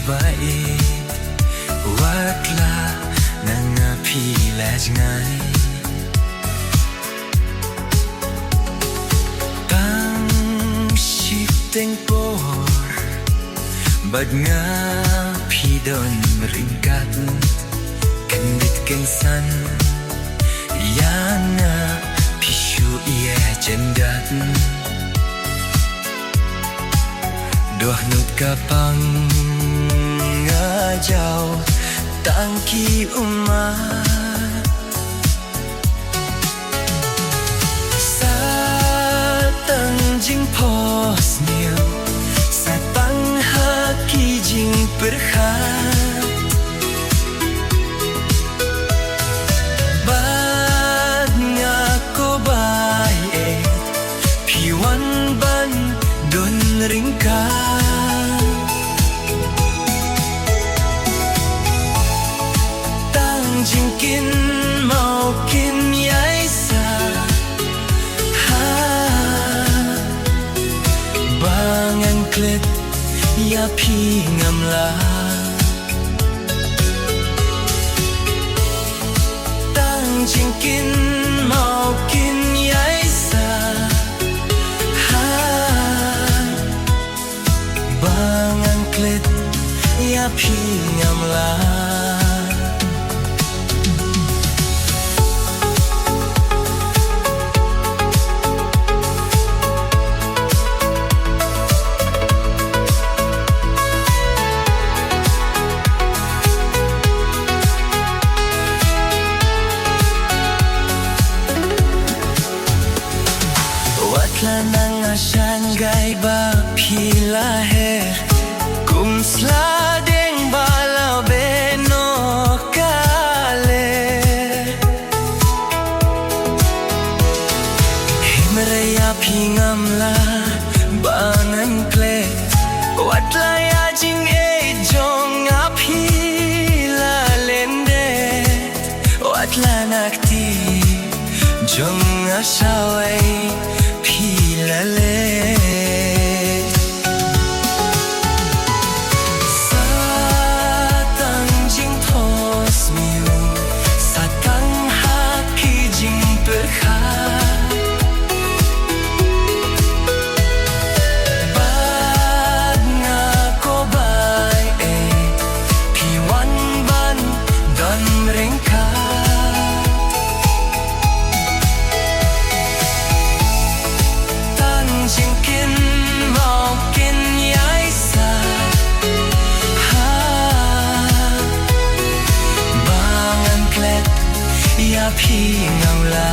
bait Wakla nangapilaj ngay Tang shifting por Bag nga pidon meringkat Kendit kengsan Yana pishu iya jendat Doh nut kapang ngajaw Tangki umat Sa Tang Jingkynmaw niu Sa Tang haki jing berhat Bad nga ko bae Piwan ban don ringkat Jingkynmaw kin yai sa Bangang klet ya pingam la Tang Jingkynmaw kin yai sa Bangang klet ya pingam la Nang Shanghai ba pilaher Kum sladeng bala beno kale Himraya pingamla bangan klet Watla ya jing e jong apila lende Watla nakti jong asawai Pilale Sa Tang Jingkynmaw niu Sa Tang haki jing berhat Bad nga ko bae Piwan ban don ringkat Jingkynmaw kin yai sa Bangan klet ya pingam la